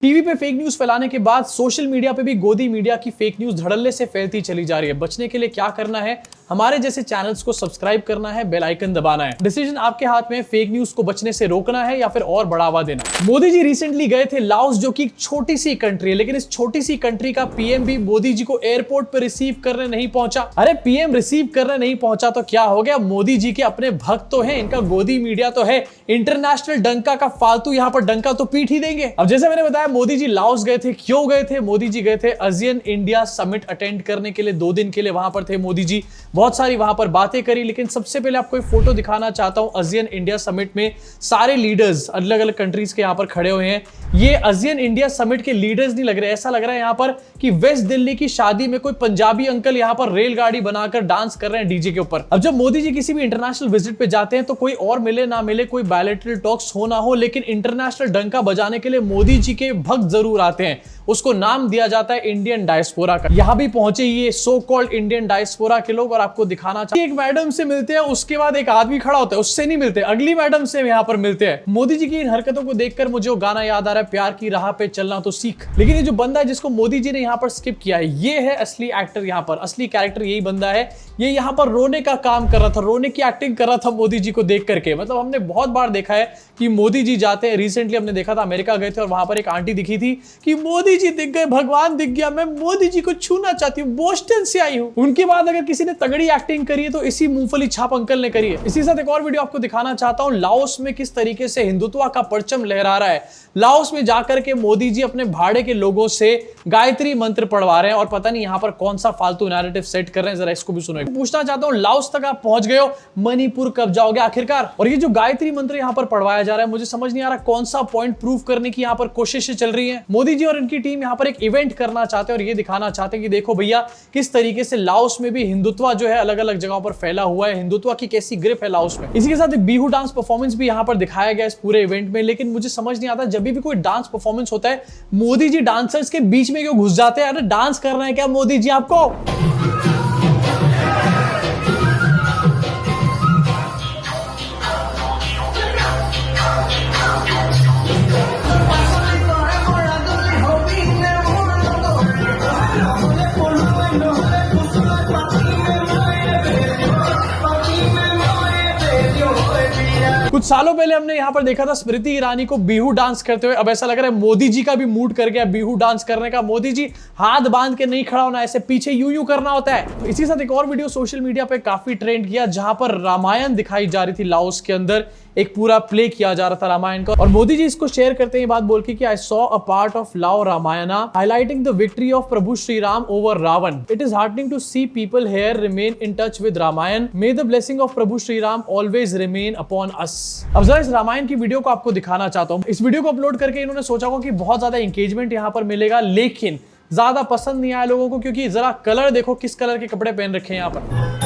TV पे fake news फैलाने के बाद सोशल मीडिया पे भी गोदी मीडिया की फेक न्यूज धड़ल्ले से फैलती चली जा रही है। बचने के लिए क्या करना है, हमारे जैसे चैनल्स को सब्सक्राइब करना है, बेल आइकन दबाना है। डिसीजन आपके हाथ में, फेक न्यूज को बचने से रोकना है या फिर और बढ़ावा देना। मोदी जी रिसेंटली गए थे लाओस, जो कि एक छोटी सी कंट्री है, लेकिन इस छोटी सी कंट्री का पीएम भी मोदी जी को एयरपोर्ट पर रिसीव करने नहीं पहुंचा। अरे पीएम रिसीव करने नहीं पहुंचा तो क्या हो गया, मोदी जी के अपने भक्त तो हैं, इनका गोदी मीडिया तो है, इंटरनेशनल डंका का फालतू यहाँ पर डंका तो पीट ही देंगे। अब जैसे मैंने बताया, मोदी जी लाओस गए थे। क्यों गए थे? मोदी जी गए थे ASEAN इंडिया समिट अटेंड करने के लिए। 2 दिन के लिए वहां पर थे मोदी जी, बहुत सारी वहां पर बातें करी। लेकिन सबसे पहले आपको एक फोटो दिखाना चाहता हूं। ASEAN इंडिया समिट में सारे लीडर्स अलग अलग कंट्रीज के यहां पर खड़े हुए हैं। ये ASEAN इंडिया समिट के लीडर्स नहीं लग रहे, ऐसा लग रहा है यहां पर कि वेस्ट दिल्ली की शादी में कोई पंजाबी अंकल यहां पर रेलगाड़ी बनाकर डांस कर रहे हैं डीजे के ऊपर। अब जब मोदी जी किसी भी इंटरनेशनल विजिट पे जाते हैं तो कोई और मिले ना मिले, कोई बायलैटरल टॉक्स हो ना हो, लेकिन इंटरनेशनल डंका बजाने के लिए मोदी जी के भक्त जरूर आते हैं। उसको नाम दिया जाता है इंडियन डायस्पोरा का। यहां भी पहुंचे ये सो कॉल्ड इंडियन डायस्पोरा के लोग और आपको दिखाना चाहिए, एक मैडम से मिलते हैं, उसके बाद एक आदमी खड़ा होता है, उससे नहीं मिलते, अगली मैडम से यहां पर मिलते हैं। मोदी जी की इन हरकतों को देखकर मुझे वो गाना याद आ रहा है, प्यार की राह पे चलना तो सीख। लेकिन ये जो बंदा है जिसको मोदी जी ने यहां पर स्किप किया है, ये है असली एक्टर। यहां पर असली कैरेक्टर यही बंदा है। ये यहां पर रोने का काम कर रहा था, रोने की एक्टिंग कर रहा था मोदी जी को देख करके। मतलब हमने बहुत बार देखा है कि मोदी जी जाते हैं। रिसेंटली हमने देखा था, अमेरिका गए थे और वहां पर एक आंटी दिखी थी कि मोदी जी दिख गए, भगवान दिख गया, मैं मोदी जी को छूना चाहती हूँ, बोस्टन से आई हूँ। उनके बाद अगर किसी ने तगड़ी एक्टिंग करी है तो इसी मूंगफली छाप अंकल ने करी है। इसी साथ एक और वीडियो आपको दिखाना चाहता हूँ, लाओस में किस तरीके से हिंदुत्व का परचम लहरा रहा है। लाओस में जाकर के मोदी जी अपने भाड़े के लोगों से गायत्री मंत्र पढ़वा रहे हैं और पता नहीं यहां पर कौन सा फालतू नैरेटिव सेट कर रहे हैं। जरा इसको भी सुनो। पूछना चाहता हूं, लाओस तक आप पहुंच गए हो, मणिपुर कब जाओगे आखिरकार? और ये जो गायत्री मंत्र यहां पर पढ़वाया जा रहा है, मुझे समझ नहीं आ रहा कौन सा पॉइंट प्रूव करने की यहां पर कोशिशें चल रही है। मोदी जी और इनकी टीम यहां पर एक इवेंट करना चाहते हैं और ये दिखाना चाहते हैं कि देखो भैया, किस तरीके से लाओस में भी हिंदुत्व जो है अलग अलग जगहों पर फैला हुआ है, हिंदुत्व की कैसी ग्रिप है लाओस में। इसी के साथ एक बिहू डांस परफॉर्मेंस भी यहां पर दिखाया गया इस पूरे इवेंट में। लेकिन मुझे समझ नहीं आता, जब भी कोई डांस परफॉर्मेंस होता है, मोदी जी डांसर्स के बीच में क्यों घुस जाते हैं? अरे डांस करना है क्या मोदी जी आपको? कुछ सालों पहले हमने यहां पर देखा था स्मृति ईरानी को बिहू डांस करते हुए। अब ऐसा लग रहा है मोदी जी का भी मूड कर गया बिहू डांस करने का। मोदी जी हाथ बांध के नहीं खड़ा होना, ऐसे पीछे यूं यूं करना होता है। तो इसी साथ एक और वीडियो सोशल मीडिया पे काफी ट्रेंड किया, जहां पर रामायण दिखाई जा रही थी। लाओस के अंदर एक पूरा प्ले किया जा रहा था रामायण का और मोदी जी इसको शेयर करते हैं बात बोल के कि I saw a part of Lao Ramayana highlighting the victory of Prabhu Shri Ram over Ravan. It is heartening to see people here remain in touch with Ramayan. May the blessing of Prabhu Shri Ram always remain upon us. अब जरा इस रामायण की वीडियो को आपको दिखाना चाहता हूं। इस वीडियो को अपलोड करके इन्होंने सोचा होगा कि बहुत ज्यादा एंगेजमेंट यहां पर मिलेगा, लेकिन ज्यादा पसंद नहीं आया लोगों को, क्योंकि जरा कलर देखो, किस कलर के कपड़े पहन रखे हैं यहां पर।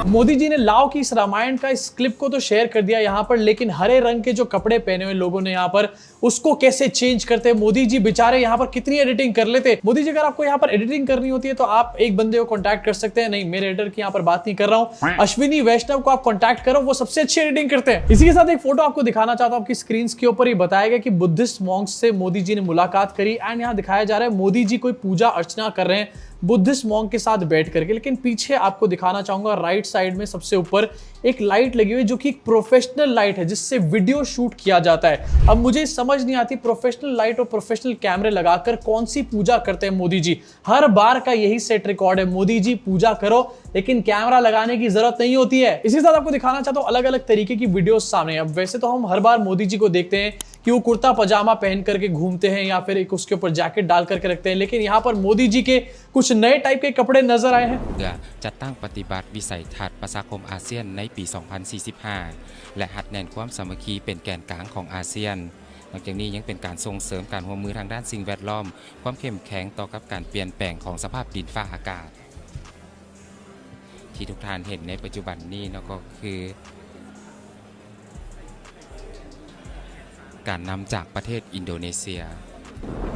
मोदी जी ने लाओ की इस रामायण का इस क्लिप को तो शेयर कर दिया यहां पर, लेकिन हरे रंग के जो कपड़े पहने हुए लोगों ने यहां पर उसको कैसे चेंज करते हैं। मोदी जी बेचारे यहां पर कितनी एडिटिंग कर लेते। मोदी जी, अगर आपको यहां पर एडिटिंग करनी होती है तो आप एक बंदे को कांटेक्ट कर सकते हैं। नहीं, मेरे एडिटर की यहां पर बात नहीं कर रहा हूं, अश्विनी वैष्णव को आप कांटेक्ट करो, वो सबसे अच्छी एडिटिंग करते हैं। इसी के साथ एक फोटो आपको दिखाना चाहता हूं। आपकी स्क्रीन के ऊपर ही बताया गया कि बुद्धिस्ट मॉन्क्स से मोदी जी ने मुलाकात करी एंड यहां दिखाया जा रहा है मोदी जी कोई पूजा अर्चना कर रहे हैं बुद्धिस्ट मॉन्क के साथ बैठ करके। लेकिन पीछे आपको दिखाना चाहूंगा, राइट साइड में सबसे ऊपर एक लाइट लगी हुई है, जो कि एक प्रोफेशनल लाइट है जिससे वीडियो शूट किया जाता है। अब मुझे समझ नहीं आती, प्रोफेशनल लाइट और प्रोफेशनल कैमरे लगाकर कौन सी पूजा करते हैं मोदी जी। हर बार का यही सेट रिकॉर्ड है, मोदी जी पूजा करो लेकिन कैमरा लगाने की जरूरत नहीं होती है। इसी साथ आपको दिखाना चाहता हूं अलग अलग तरीके की वीडियोस सामने। अब वैसे तो हम हर बार मोदी जी को देखते हैं कि वो कुर्ता पजामा पहन करके घूमते हैं या फिर एक उसके ऊपर जैकेट डाल करके रखते हैं, लेकिन यहाँ पर मोदी जी के कुछ नए टाइप के कपड़े नजर आए हैं। จัดตั้งปฏิบัติวิสัยทัศน์ประชาคมอาเซียนในปี 2045 และหัดแน่นความสามัคคีเป็นแกนกลางของอาเซียนนอกจากนี้ยังเป็นการส่งเสริมการร่วมมือทางด้านสิ่งแวดล้อมความเข้มแข็งต่อกับการเปลี่ยนแปลงของสภาพดินฟ้าอากาศที่ทุกท่านเห็นในปัจจุบันนี้ก็คือการนำจากประเทศอินโดนีเซีย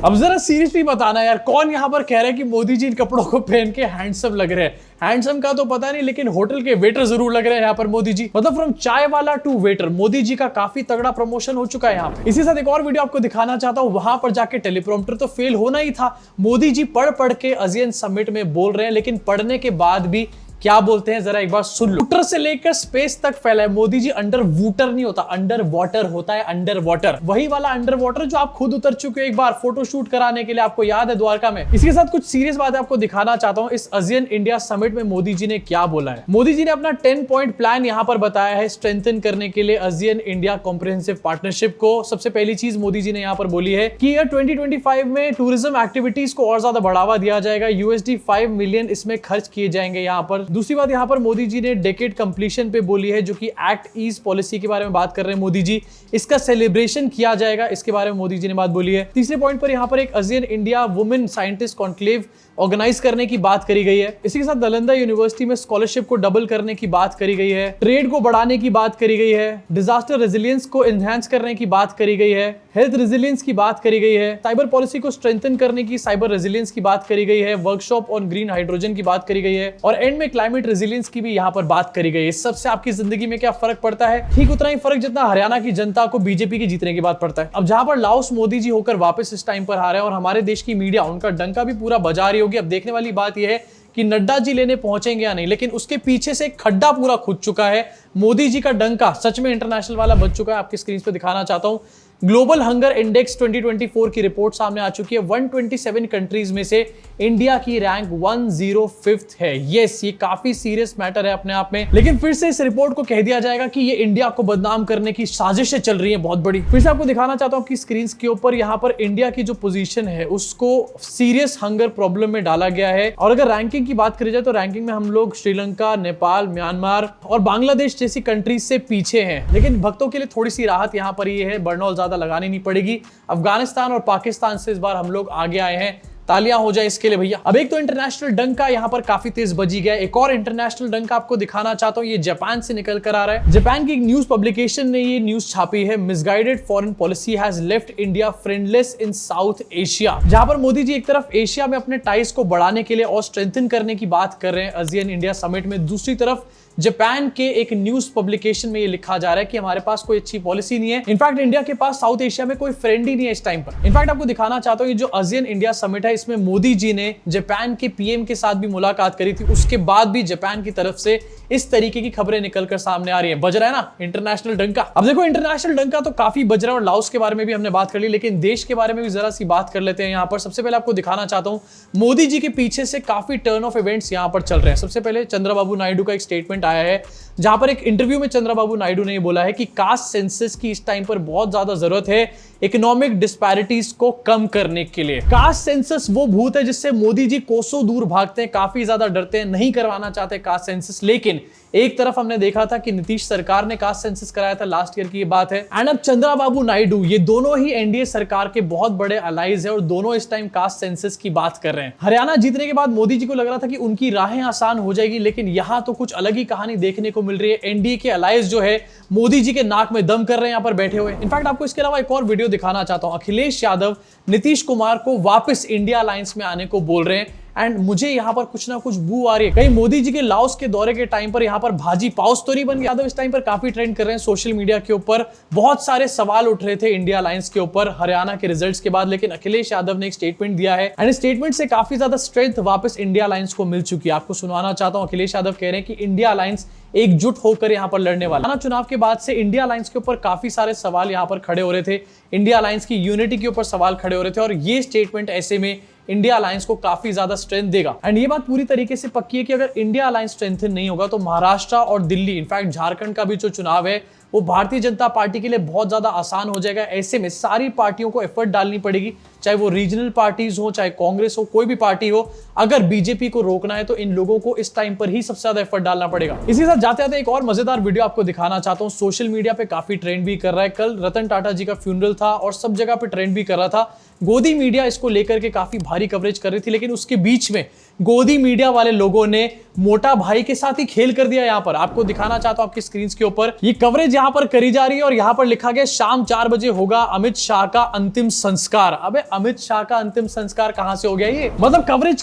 अब जरा सीरियसली बताना यार, कौन यहाँ पर कह रहा है कि मोदी जी इन कपड़ों को पहन के हैंडसम लग रहे हैं? हैंडसम का तो पता नहीं, लेकिन होटल के वेटर जरूर लग रहे हैं यहाँ पर मोदी जी। मतलब फ्रॉम चाय वाला टू वेटर, मोदी जी का काफी तगड़ा प्रमोशन हो चुका है यहाँ पे। इसी साथ एक और वीडियो आपको दिखाना चाहता हूँ, वहां पर जाके टेलीप्रॉम्प्टर तो फेल होना ही था। मोदी जी पढ़ पढ़ के ASEAN समिट में बोल रहे हैं, लेकिन पढ़ने के बाद भी क्या बोलते हैं जरा एक बार सुन लो। वूटर से लेकर स्पेस तक फैला है। मोदी जी अंडर वूटर नहीं होता, अंडर वाटर होता है, अंडर वाटर। वही वाला अंडर वाटर जो आप खुद उतर चुके हो एक बार फोटो शूट कराने के लिए, आपको याद है द्वारका में। इसके साथ कुछ सीरियस बात आपको दिखाना चाहता हूं, इस ASEAN इंडिया समिट में मोदी जी ने क्या बोला है। मोदी जी ने अपना 10 पॉइंट प्लान यहां पर बताया है स्ट्रेंथन करने के लिए ASEAN इंडिया कॉम्प्रिहेंसिव पार्टनरशिप को। सबसे पहली चीज मोदी जी ने यहां पर बोली है कि 2025 में टूरिज्म एक्टिविटीज को और ज्यादा बढ़ावा दिया जाएगा। $5 मिलियन इसमें खर्च किए जाएंगे यहां पर। दूसरी बात यहां पर मोदी जी ने डेकेड कंप्लीशन पे बोली है, जो कि एक्ट ईस्ट पॉलिसी के बारे में बात कर रहे हैं मोदी जी। इसका सेलिब्रेशन किया जाएगा, इसके बारे में मोदी जी ने बात बोली है। तीसरे पॉइंट पर यहां पर एक ASEAN India women scientist conclave organise करने की बात करी गई है। इसी के साथ नालंदा यूनिवर्सिटी में स्कॉलरशिप को डबल करने की बात करी गई है। ट्रेड को बढ़ाने की बात करी गई है। डिजास्टर रेजिलियंस को एनहांस करने की बात करी गई है। हेल्थ रेजिलियंस की बात करी गई है। साइबर पॉलिसी को स्ट्रेंथन करने की, साइबर रेजिलियंस की बात करी गई है। वर्कशॉप ऑन ग्रीन हाइड्रोजन की बात करी गई है। और एंड में क्लाइमेट रेजिलियंस की भी यहाँ पर बात करी गई है। इस सबसे आपकी जिंदगी में क्या फर्क पड़ता है? ठीक उतना ही फर्क जितना हरियाणा की जनता को बीजेपी के जीतने के बाद पड़ता है। अब जहां पर लाओस मोदी जी होकर वापस इस टाइम पर आ रहे हैं और हमारे देश की मीडिया उनका डंका भी पूरा बजा रही होगी। अब देखने वाली बात यह है कि नड्डा जी लेने पहुंचेंगे या नहीं, लेकिन उसके पीछे से एक खड्डा पूरा खुद चुका है। मोदी जी का डंका सच में इंटरनेशनल वाला बच चुका है। आपकी स्क्रीन पे दिखाना चाहता हूं, ग्लोबल हंगर इंडेक्स 2024 की रिपोर्ट सामने आ चुकी है। 127 कंट्रीज में से इंडिया की रैंक 105th है। यस, ये काफी सीरियस मैटर है अपने आप में। लेकिन फिर से इस रिपोर्ट को कह दिया जाएगा कि ये इंडिया को बदनाम करने की साजिशें चल रही हैं बहुत बड़ी। फिर से आपको दिखाना चाहता हूं कि स्क्रीन के ऊपर यहाँ पर इंडिया की जो पोजीशन है उसको सीरियस हंगर प्रॉब्लम में डाला गया है। और अगर रैंकिंग की बात करी जाए तो रैंकिंग में हम लोग श्रीलंका, नेपाल, म्यांमार और बांग्लादेश जैसी कंट्रीज से पीछे हैं। लेकिन भक्तों के लिए थोड़ी सी राहत यहाँ पर ये है, बर्नॉल ज्यादा लगानी नहीं पड़ेगी। अफगानिस्तान और पाकिस्तान से इस बार हम लोग आगे आए हैं। तालियां हो जाए इसके लिए भैया। अब एक तो इंटरनेशनल डंका यहाँ पर काफी तेज बजी गया। एक और इंटरनेशनल डंका आपको दिखाना चाहता हूँ, ये जापान से निकल कर आ रहा है। जापान की एक न्यूज पब्लिकेशन ने ये न्यूज छापी है, misguided foreign policy has left India friendless in South Asia. जहां पर मोदी जी एक तरफ एशिया में अपने टाइज को बढ़ाने के लिए और स्ट्रेंथन करने की बात कर रहे हैं ASEAN इंडिया समिट में, दूसरी तरफ जापान के एक न्यूज पब्लिकेशन में ये लिखा जा रहा है कि हमारे पास कोई अच्छी पॉलिसी नहीं है। इनफैक्ट इंडिया के पास साउथ एशिया में कोई फ्रेंड ही नहीं है इस टाइम पर। इनफैक्ट आपको दिखाना चाहता हूं, ये जो ASEAN इंडिया समिट है इसमें मोदी जी ने जापान के PM के साथ भी मुलाकात करी थी। उसके बाद भी जापान की तरफ से इस तरीके की खबरें निकलकर सामने आ रही है। बज रहा है ना इंटरनेशनल डंका। अब देखो इंटरनेशनल डंका तो काफी बज रहा है और लाओस के बारे में भी हमने बात कर ली, लेकिन देश के बारे में भी जरा सी बात कर लेते हैं। यहाँ पर सबसे पहले आपको दिखाना चाहता हूँ, मोदी जी के पीछे से काफी टर्न ऑफ इवेंट्स यहाँ पर चल रहे हैं। सबसे पहले चंद्रबाबू नायडू का एक स्टेटमेंट आया है, जहां पर एक इंटरव्यू में चंद्रबाबू नायडू ने बोला है कि कास्ट सेंसस की इस टाइम पर बहुत ज्यादा जरूरत है इकोनॉमिक डिस्पैरिटीज को कम करने के लिए। कास्ट सेंसस वो भूत है जिससे मोदी जी कोसों दूर भागते हैं, काफी ज्यादा डरते हैं, नहीं करवाना चाहते कास्ट सेंसस। लेकिन एक तरफ हमने देखा था कि नीतीश सरकार ने कास्ट सेंसस कराया था, लास्ट ईयर की ये बात है। एंड अब चंद्रबाबू नायडू, ये दोनों ही एनडीए सरकार के बहुत बड़े अलाइज है और दोनों इस टाइम कास्ट सेंसस की बात कर रहे हैं। हरियाणा जीतने के बाद मोदी जी को लग रहा था कि उनकी राहें आसान हो जाएगी, लेकिन यहां तो कुछ अलग ही कहानी देखने को मिल रही है। एनडीए के अलाइज जो है मोदी जी के नाक में दम कर रहे हैं यहाँ पर बैठे हुए। इनफैक्ट आपको इसके अलावा एक और वीडियो दिखाना चाहता हूं, अखिलेश यादव नीतीश कुमार को वापस इंडिया अलायंस में आने को बोल रहे हैं। एंड मुझे यहाँ पर कुछ ना कुछ बू आ रही है, कहीं मोदी जी के लाओस के दौरे के टाइम पर यहाँ पर भाजी पाउस तो नहीं बन गया। यादव इस टाइम पर काफी ट्रेंड कर रहे हैं सोशल मीडिया के ऊपर, बहुत सारे सवाल उठ रहे थे इंडिया अलायंस के ऊपर हरियाणा के रिजल्ट्स के बाद, लेकिन अखिलेश यादव ने एक स्टेटमेंट दिया है एंड स्टेटमेंट से काफी ज्यादा स्ट्रेंथ वापस इंडिया अलायंस को मिल चुकी है। आपको सुनवाना चाहता हूं, अखिलेश यादव कह रहे हैं कि इंडिया अलायंस एकजुट होकर यहां पर लड़ने वाला। चुनाव के बाद से इंडिया अलायंस के ऊपर काफी सारे सवाल यहां पर खड़े हो रहे थे, इंडिया अलायंस की यूनिटी के ऊपर सवाल खड़े हो रहे थे और ये स्टेटमेंट ऐसे में इंडिया अलायंस को काफी ज्यादा स्ट्रेंथ देगा। एंड ये बात पूरी तरीके से पक्की है कि अगर इंडिया अलायंस स्ट्रेंथन नहीं होगा तो महाराष्ट्र और दिल्ली, इनफैक्ट झारखंड का भी जो चुनाव है वो भारतीय जनता पार्टी के लिए बहुत ज्यादा आसान हो जाएगा। ऐसे में सारी पार्टियों को एफर्ट डालनी पड़ेगी, चाहे वो रीजनल पार्टीज हो, चाहे कांग्रेस हो, कोई भी पार्टी हो। अगर बीजेपी को रोकना है तो इन लोगों को इस टाइम पर ही सबसे ज्यादा एफर्ट डालना पड़ेगा। इसी साथ जाते जाते एक और मजेदार वीडियो आपको दिखाना चाहता हूं, सोशल मीडिया पे काफी ट्रेंड भी कर रहा है। कल रतन टाटा जी का फ्यूनरल था और सब जगह पे ट्रेंड भी कर रहा था। गोदी मीडिया इसको लेकर के काफी भारी कवरेज कर रही थी, लेकिन उसके बीच में गोदी मीडिया वाले लोगों ने मोटा भाई के साथ ही खेल कर दिया। यहां पर आपको दिखाना चाहता हूं आपकी स्क्रीन के ऊपर, ये कवरेज यहां पर करी जा रही है और यहां पर लिखा गया शाम 4 बजे होगा अमित शाह का अंतिम संस्कार। अबे अमित शाह का अंतिम संस्कार कहां से हो गया ये? मतलब कवरेज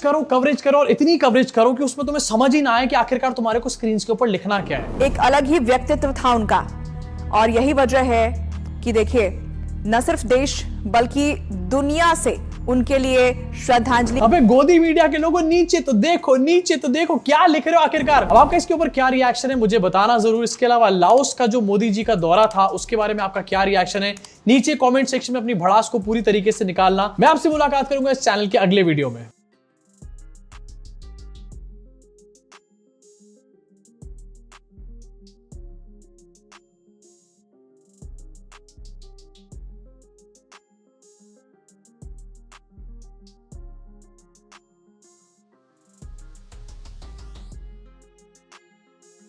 करो और इतनी कवरेज करो कि उसमें तुम्हें समझ ही ना आए कि आखिरकार तुम्हारे को स्क्रीन के ऊपर लिखना क्या है। एक अलग ही व्यक्तित्व था उनका और यही वजह है कि देखिए न सिर्फ देश बल्कि दुनिया से उनके लिए श्रद्धांजलि। अबे गोदी मीडिया के लोगों नीचे तो देखो क्या लिख रहे हो आखिरकार। अब आपका इसके ऊपर क्या रिएक्शन है मुझे बताना जरूर। इसके अलावा लाओस का जो मोदी जी का दौरा था उसके बारे में आपका क्या रिएक्शन है नीचे कमेंट सेक्शन में अपनी भड़ास को पूरी तरीके से निकालना। मैं आपसे मुलाकात करूंगा इस चैनल के अगले वीडियो में।